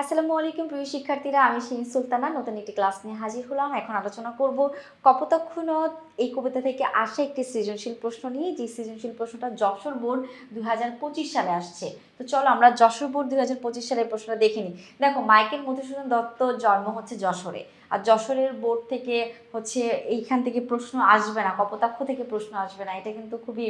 আসসালামু আলাইকুম প্রিয় শিক্ষার্থীরা, আমি শিরিন সুলতানা নতুন একটি ক্লাস নিয়ে হাজির হলাম। এখন আলোচনা করব কপোতাক্ষ নদ এই কবিতা থেকে আসা একটি সৃজনশীল প্রশ্ন নিয়ে, যে সৃজনশীল প্রশ্নটা যশোর বোর্ড 2025 সালে আসছে। তো চলো আমরা যশোর বোর্ড 2025 সালের প্রশ্নটা দেখে নিই। দেখো, মাইকেল মধুসূদন দত্ত জন্ম হচ্ছে যশোরে, আর যশোরের বোর্ড থেকে হচ্ছে এইখান থেকে প্রশ্ন আসবে না, কপোতাক্ষ থেকে প্রশ্ন আসবে না, এটা কিন্তু খুবই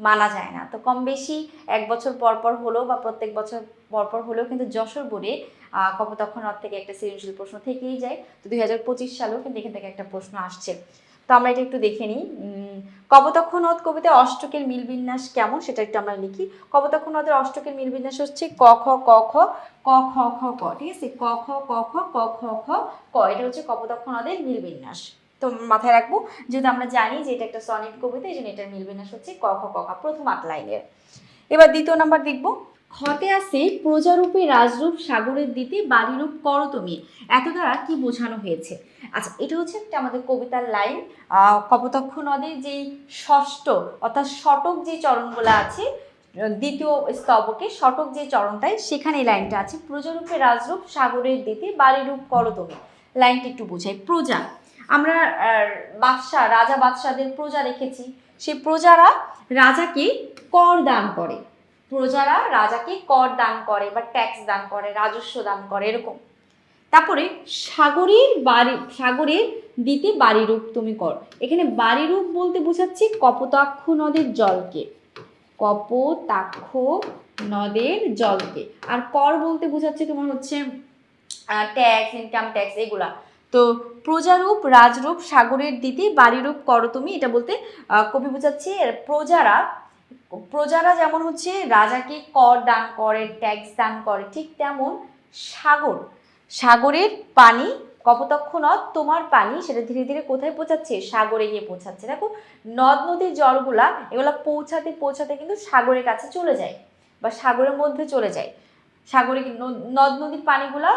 মানা যায় না। তো কম বেশি এক বছর পর পর হলেও বা প্রত্যেক বছর পর পর হলেও কিন্তু যশোর বোর্ডে কপোতাক্ষ নদ থেকে একটা সৃজনশীল প্রশ্ন থেকেই যায়। তো 2025 সালেও কিন্তু এখান থেকে একটা প্রশ্ন আসছে। তো আমরা এটা একটু দেখে নিই। কপোতাক্ষ নদ কবিতায় অষ্টকের মিলবিন্যাস কেমন সেটা একটু আমরা লিখি। কপোতাক্ষ নদের অষ্টকের মিলবিন্যাস হচ্ছে ক খ ক খ ক খ খ ক, ঠিক আছে? ক খ ক খ ক খ খ ক, এটা হচ্ছে কপোতাক্ষ নদের মিলবিন্যাস। তো মাথায় রাখবো, যেহেতু আমরা জানি যে এটা একটা সনেট কবিতা, এই জন্য এটার মিলবিন্যাস হচ্ছে ক খ ক খ, প্রথম 8 লাইনের। এবার দ্বিতীয় নাম্বার দেখব। খতে আছে প্রজারূপে রাজরূপ সাগরের দিতে বাড়িরূপ করো তুমি, এত দ্বারা কি বোঝানো হয়েছে? আচ্ছা, এটা হচ্ছে একটা আমাদের কবিতার লাইন। কপোতাক্ষ নদের যেই ষষ্ঠ অর্থাৎ শতক যে চরণগুলো আছে, দ্বিতীয় স্তবকে শতক যে চরণটায়, সেখানে এই লাইনটা আছে, প্রজারূপে রাজরূপ সাগরের দিতে বাড়িরূপ করো তুমি। লাইনটা একটু বোঝাই। প্রজা, আমরা বাদশাহ, রাজা বাদশাদের প্রজা রেখেছি, সেই প্রজারা রাজাকে কর দান করে, প্রজারা রাজাকে কর দান করে বা ট্যাক্স দান করে, রাজস্ব দান করে, এরকম। তারপরে সাগরের দিতে বাড়িরূপ তুমি কর, এখানে বাড়িরূপ বলতে বোঝাচ্ছে কপোতাক্ষ নদের জলকে, কপোতাক্ষ নদের জলকে। আর কর বলতে বোঝাচ্ছে তোমার হচ্ছে ট্যাক্স, ইনকাম ট্যাক্স, এগুলা। তো প্রজারূপ রাজরূপ সাগরের দিতে বাড়িরূপ করো তুমি, এটা বলতে কবি বোঝাচ্ছে প্রজারা যেমন হচ্ছে রাজাকে কর দান করে, ট্যাক্স দান করে, ঠিক তেমন সাগরের পানি, কপোতাক্ষ নদ তোমার পানি, সেটা ধীরে ধীরে কোথায় পৌঁছাচ্ছে? সাগরে গিয়ে পৌঁছাচ্ছে। দেখো, নদ নদীর জলগুলা এগুলা পৌঁছাতে পৌঁছাতে কিন্তু সাগরের কাছে চলে যায় বা সাগরের মধ্যে চলে যায়। সাগরে নদ নদীর পানিগুলা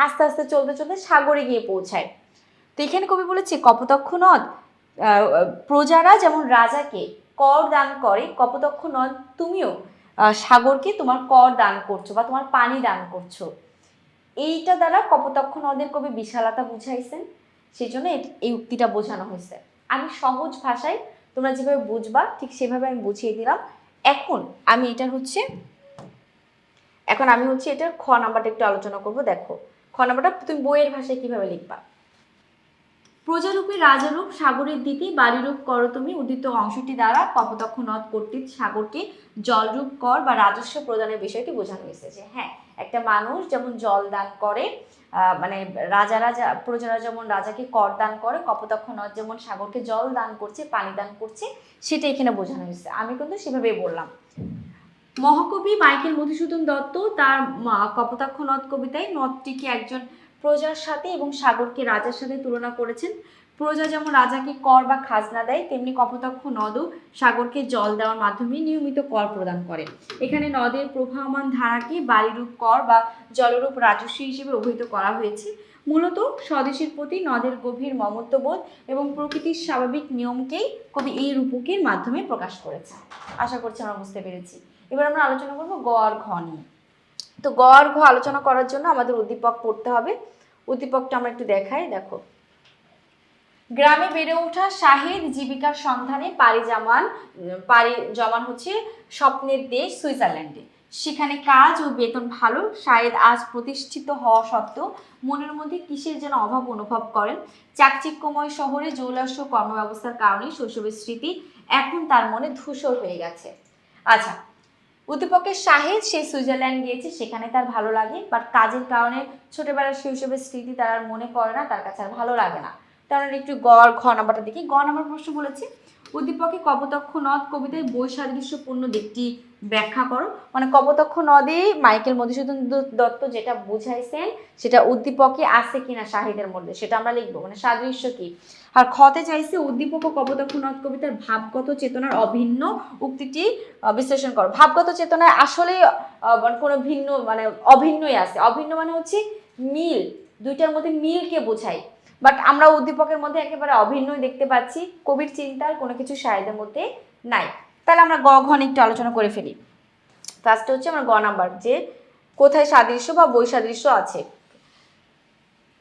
আস্তে আস্তে চলতে চলতে সাগরে গিয়ে পৌঁছায়। তো এখানে কবি বলেছে কপোতাক্ষ নদ প্রজারা যেমন রাজাকে কর দান করে, কপোতাক্ষ নদ তুমিও সাগরকে তোমার কর দান করছো বা তোমার পানি দান করছো। এইটা দ্বারা কপোতাক্ষ নদের কবি বিশালতা বুঝাইছেন, সেই জন্য এই উক্তিটা বোঝানো হয়েছে। আমি সহজ ভাষায় তোমরা যেভাবে বুঝবা ঠিক সেভাবে আমি বুঝিয়ে দিলাম। এখন আমি এটার খ নাম্বারটা একটু আলোচনা করব। দেখো, খ নাম্বারটা তুমি বইয়ের ভাষায় কিভাবে লিখবা। প্রজারূপে রাজারূপ সাগরের দিতে বাড়িরূপ করো তুমি, উদিত অংশটি দ্বারা কপোতাক্ষ নদ কর্তৃক সাগরকে জলরূপ কর বা রাজস্ব প্রদানের বিষয়টি বোঝানো হয়েছে। যে হ্যাঁ, একটা মানুষ যেমন জল দান করে, মানে প্রজারা যেমন রাজাকে কর দান করে, কপোতাক্ষ নদ যেমন সাগরকে জল দান করছে, পানি দান করছে, সেটা এখানে বোঝানো হয়েছে। আমি কিন্তু সেভাবেই বললাম। মহাকবি মাইকেল মধুসূদন দত্ত তার কপোতাক্ষ নদ কবিতায় নদটিকে একজন প্রজার সাথে এবং সাগরকে রাজার সাথে তুলনা করেছেন। প্রজা যেমন রাজাকে কর বা খাজনা দেয়, তেমনি কপোতাক্ষ নদও সাগরকে জল দেওয়ার মাধ্যমে নিয়মিত কর প্রদান করে। এখানে নদের প্রবাহমান ধারাকে বাড়িরূপ কর বা জলরূপ রাজস্ব হিসেবে অভিহিত করা হয়েছে। মূলত স্বদেশের প্রতি নদের গভীর মমত্ববোধ এবং প্রকৃতির স্বাভাবিক নিয়মকেই কবি এই রূপকের মাধ্যমে প্রকাশ করেছে। আশা করছি আমরা বুঝতে পেরেছি। এবার আমরা আলোচনা করবো গ আর ঘ নিয়ে। তো গ আর ঘ আলোচনা করার জন্য আমাদের উদ্দীপক পড়তে হবে। উদ্দীপকটা আমরা একটু দেখাই। দেখো, গ্রামে বেড়ে ওঠা শাহেদ জীবিকার সন্ধানে পাড়ি জমান হচ্ছে স্বপ্নের দেশ সুইজারল্যান্ডে। সেখানে কাজ ও বেতন ভালো। শাহেদ আজ প্রতিষ্ঠিত হওয়া সত্ত্বেও মনের মধ্যে কিসের যেন অভাব অনুভব করেন। চাকচিক্যময় শহরে জৌলস্য কর্মব্যবস্থার কারণে শৈশবের স্মৃতি এখন তার মনে ধূসর হয়ে গেছে। আচ্ছা, উদ্দীপকের শাহেদ সে সুইজারল্যান্ড গিয়েছে, সেখানে তার ভালো লাগে, বাট কাজের কারণে ছোটবেলার শৈশবের স্মৃতি তার আর মনে পড়ে না, তার কাছে আর ভালো লাগে না। তাহলে একটু গ আর ঘ নাম্বারটা দেখি। গ নাম্বার প্রশ্ন বলেছে উদ্দীপকে কপোতাক্ষ নদ কবিতায় বৈসাদৃশ্যপূর্ণ দিকটি ব্যাখ্যা করো। মানে কপোতাক্ষ নদে মাইকেল মধুসূদন দত্ত যেটা বুঝাইছেন সেটা উদ্দীপকে আছে কিনা শাহিদের মধ্যে, সেটা আমরা লিখবো। মানে সাদৃশ্য কি। আর খতে চাইছে উদ্দীপক ও কপোতাক্ষ নদ কবিতার ভাবগত চেতনার অভিন্ন উক্তিটি বিশ্লেষণ করো। ভাবগত চেতনায় আসলে কোনো ভিন্ন মানে অভিন্নই আছে। অভিন্ন মানে হচ্ছে মিল, দুইটার মধ্যে মিলকে বোঝায়। বাট আমরা উদ্দীপকের মধ্যে একেবারে অভিন্নই দেখতে পাচ্ছি, কবির চিন্তার কোনো কিছু শাহেদের মধ্যে নাই। তাহলে আমরা গ ঘ একটু আলোচনা করে ফেলি। ফার্স্টে হচ্ছে আমরা গ নাম্বার, যে কোথায় সাদৃশ্য বা বৈসাদৃশ্য আছে?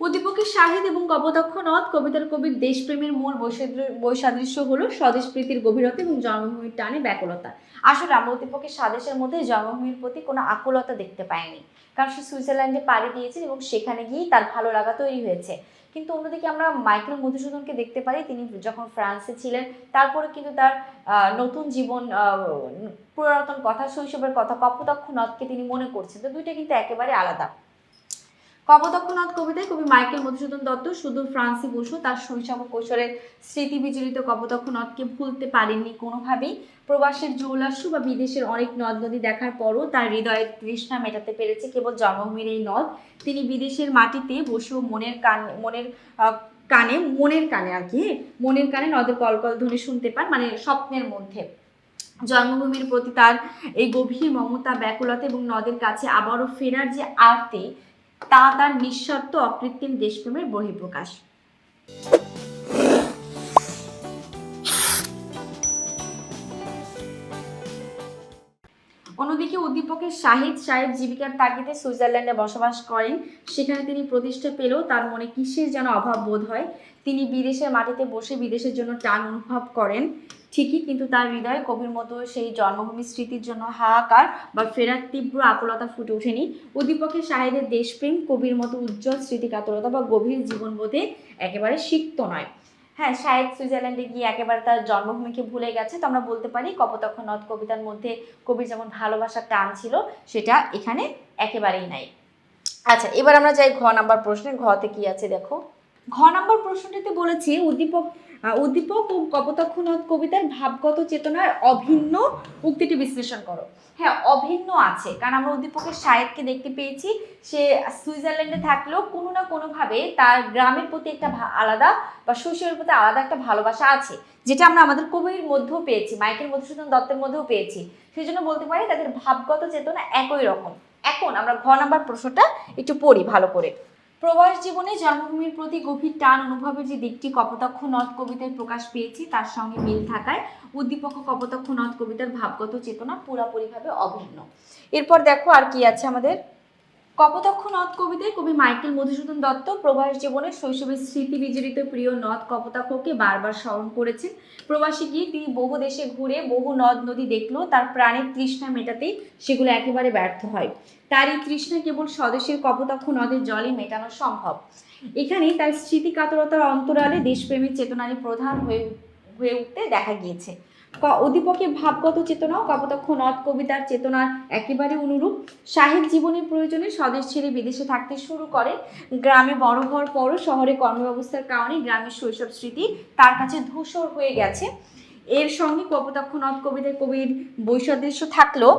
উদ্দীপকের শাহিদ এবং কপোতাক্ষ নদ কবিতার কবির দেশপ্রেমের মূল বৈসাদৃশ্য হলো স্বদেশপ্রীতির গভীরতা এবং জন্মভূমির টানে ব্যাকুলতা। আসলে আমরা উদ্দীপকের স্বদেশের মধ্যে জন্মভূমির প্রতি কোনো আকুলতা দেখতে পাইনি, কারণ সে সুইজারল্যান্ডে পাড়ি দিয়েছেন এবং সেখানে গিয়েই তার ভালো লাগা তৈরি হয়েছে। কিন্তু অন্যদিকে আমরা মাইকেল মধুসূদনকে দেখতে পারি, তিনি যখন ফ্রান্সে ছিলেন তারপরে কিন্তু তার নতুন জীবন, পুরাতন কথা, শৈশবের কথা, কপোতাক্ষ নদকে তিনি মনে করছেন। তো দুইটা কিন্তু একেবারে আলাদা। কপোতাক্ষ নদ কবিতায় কবি মাইকেল মধুসূদন দত্ত সুদূর ফ্রান্সে বসেও তার শৈশব ও কৈশোরের স্মৃতি বিজড়িত কপোতাক্ষ নদকে ভুলতে পারেননি কোনোভাবেই। প্রবাসের জৌলাস্য বা বিদেশের অনেক নদ নদী দেখার পরও তার হৃদয়ের তৃষ্ণা মেটাতে পেরেছে কেবল জন্মভূমির এই নদ। তিনি বিদেশের মাটিতে বসেও মনের কানে নদের কলকল ধ্বনি শুনতে পান, মানে স্বপ্নের মধ্যে। জন্মভূমির প্রতি তার এই গভীর মমতা, ব্যাকুলতা এবং নদের কাছে আবারও ফেরার যে আরতি, তা তার নিঃস্বার্থ অকৃত্রিম দেশপ্রেমের বহিঃপ্রকাশ। অন্যদিকে উদ্দীপকের শাহিদ সাহেব জীবিকার তাগিদে সুইজারল্যান্ডে বসবাস করেন। সেখানে তিনি প্রতিষ্ঠা পেলেও তার মনে কিসের যেন অভাব বোধ হয়। তিনি বিদেশের মাটিতে বসে বিদেশের জন্য টান অনুভব করেন ঠিকই, কিন্তু তার হৃদয়ে কবির মতো সেই জন্মভূমির স্মৃতির জন্য হাহাকার বা ফেরার তীব্র আকুলতা ফুটে ওঠেনি। উদ্দীপকের শাহিদের দেশপ্রেম কবির মতো উজ্জ্বল স্মৃতিকাতরতা বা গভীর জীবনবোধে একেবারে সিক্ত নয়। হ্যাঁ, শাহেদ সুইজারল্যান্ডে গিয়ে একেবারে তার জন্মভূমিকে ভুলে গেছে। তো আমরা বলতে পারি কপোতাক্ষ নদ কবিতার মধ্যে কবির যেমন ভালোবাসার টান ছিল, সেটা এখানে একেবারেই নাই। আচ্ছা, এবার আমরা যাই ঘ নাম্বার প্রশ্নে। ঘতে কি আছে দেখো। ঘ নাম্বার প্রশ্নটিতে বলেছি উদ্দীপক ও কপোতাক্ষ নদ কবিতার ভাবগত চেতনার অভিন্ন উক্তিটি বিশ্লেষণ করো। হ্যাঁ, অভিন্ন আছে, কারণ আমরা উদ্দীপকের শাহেদকে দেখতে পেয়েছি সে সুইজারল্যান্ডে থাকলেও কোনো না কোনোভাবে তার গ্রামের প্রতি একটা আলাদা বা শৈশবের প্রতি আলাদা একটা ভালোবাসা আছে, যেটা আমরা আমাদের কবির মধ্যেও পেয়েছি, মাইকেল মধুসূদন দত্তের মধ্যেও পেয়েছি। সেই জন্য বলতে পারি তাদের ভাবগত চেতনা একই রকম। এখন আমরা ঘ নাম্বার প্রশ্নটা একটু পড়ি ভালো করে। প্রবাস জীবনে জন্মভূমির প্রতি গভীর টান অনুভবের যে দিকটি কপোতাক্ষ নদ কবিতায় প্রকাশ পেয়েছি, তার সঙ্গে মিল থাকায় উদ্দীপক কপোতাক্ষ নদ কবিতার ভাবগত চেতনা পুরাপুরিভাবে অভিন্ন। এরপর দেখো আর কি আছে আমাদের। কপোতাক্ষ নদ কবিতায় কবি মাইকেল মধুসূদন দত্ত প্রবাস জীবনে শৈশবের স্মৃতি বিজড়িত প্রিয় নদ কপোতাক্ষকে বারবার স্মরণ করেছেন। প্রবাসী গিয়ে তিনি বহু দেশে ঘুরে বহু নদ নদী দেখলেও তার প্রাণের তৃষ্ণা মেটাতেই সেগুলো একেবারে ব্যর্থ হয়। তার এই তৃষ্ণা কেবল স্বদেশের কপোতাক্ষ নদের জলে মেটানো সম্ভব। এখানেই তার স্মৃতিকাতরতার অন্তরালে দেশপ্রেমের চেতনারই প্রধান হয়ে উঠতে দেখা গিয়েছে। উদ্দীপকের ভাবগত চেতনা ও কপোতাক্ষ নদ কবিতার চেতনার একেবারে অনুরূপ। শাহেদ জীবনের প্রয়োজনে স্বদেশ ছেড়ে বিদেশে থাকতে শুরু করে। গ্রামে বড় হওয়ার পরও শহরে কর্মব্যবস্থার কারণে গ্রামের শৈশব স্মৃতি তার কাছে ধূসর হয়ে গেছে। এর সঙ্গে কপোতাক্ষ নদ কবিতায় কবির বৈসাদৃশ্য থাকলেও,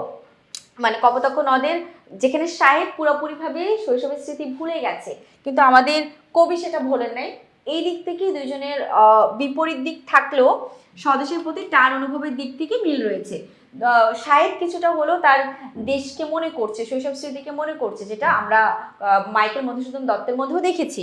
মানে কপোতাক্ষ নদের যেখানে শাহেদ পুরোপুরিভাবে শৈশবের স্মৃতি ভুলে গেছে, কিন্তু আমাদের কবি সেটা ভোলেন নাই। এই দিক থেকে দুইজনের বিপরীত দিক থাকলেও স্বদেশের প্রতি টান অনুভবের দিক থেকে মিল রয়েছে। শাহেদ কিছুটা হলেও তার দেশকে মনে করছে, শৈশব স্মৃতিকে মনে করছে, যেটা আমরা মাইকেল মধুসূদন দত্তের মধ্যেও দেখেছি।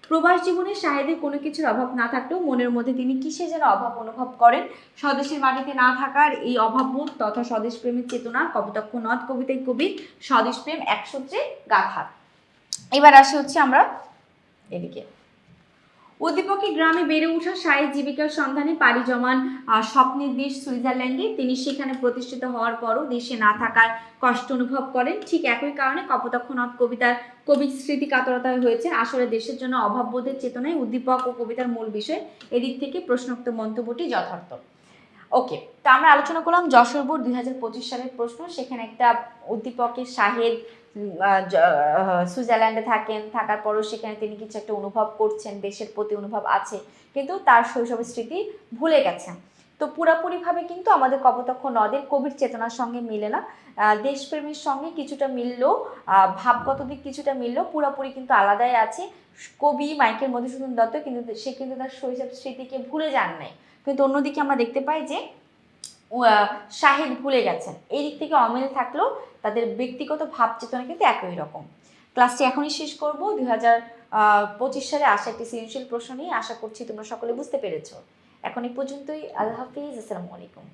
প্রবাস জীবনে শাহেদের কোনো কিছুর অভাব না থাকলেও মনের মধ্যে তিনি কিসে যেন অভাব অনুভব করেন। স্বদেশের মাটিতে না থাকার এই অভাববোধ তথা স্বদেশ প্রেমের চেতনা কপোতাক্ষ নদ কবিতায় কবির স্বদেশ প্রেম এক সূত্রে গাথা। এবার আসি হচ্ছে আমরা এদিকে। উদ্দীপকের গ্রামে বেড়ে ওঠা শাহেদ জীবিকার সন্ধানে পাড়ি জমান স্বপ্নের দেশ সুইজারল্যান্ডে। তিনি সেখানে প্রতিষ্ঠিত হওয়ার পরও দেশে না থাকার কষ্ট অনুভব করেন। ঠিক একই কারণে কপোতাক্ষ নদ কবিতার কবির স্মৃতিকাতরতায় হয়েছে। আসলে দেশের জন্য অভাববোধের চেতনায় উদ্দীপক ও কবিতার মূল বিষয়। এদিক থেকে প্রশ্নোক্ত মন্তব্যটি যথার্থ। ওকে, তো আমরা আলোচনা করলাম যশোর বোর্ড 2025 সালের প্রশ্ন। সেখানে একটা উদ্দীপকের শাহেদ সুইজারল্যান্ডে থাকার পরও সেখানে তিনি কিছু একটা অনুভব করছেন, দেশের প্রতি অনুভব আছে, কিন্তু তার শৈশবের স্মৃতি ভুলে গেছেন। তো পুরাপুরিভাবে কিন্তু আমাদের কপোতাক্ষ নদের কবির চেতনার সঙ্গে মিলে না। দেশপ্রেমের সঙ্গে কিছুটা মিললেও, ভাবগত দিক কিছুটা মিললেও পুরাপুরি কিন্তু আলাদাই আছে। কবি মাইকেল মধুসূদন দত্ত সে কিন্তু তার শৈশব স্মৃতিকে ভুলে যান নাই, কিন্তু অন্যদিকে আমরা দেখতে পাই যে শাহেদ ভুলে গেছেন। এই দিক থেকে অমিল থাকলেও তাদের ব্যক্তিগত ভাব চেতনা কিন্তু একই রকম। ক্লাসটি এখনই শেষ করব। 2025 সালে আসা একটি সৃজনশীল প্রশ্ন নিয়ে। আশা করছি তোমরা সকলে বুঝতে পেরেছো। এখন এই পর্যন্তই। আল্লাহ হাফিজ, আসসালামু আলাইকুম।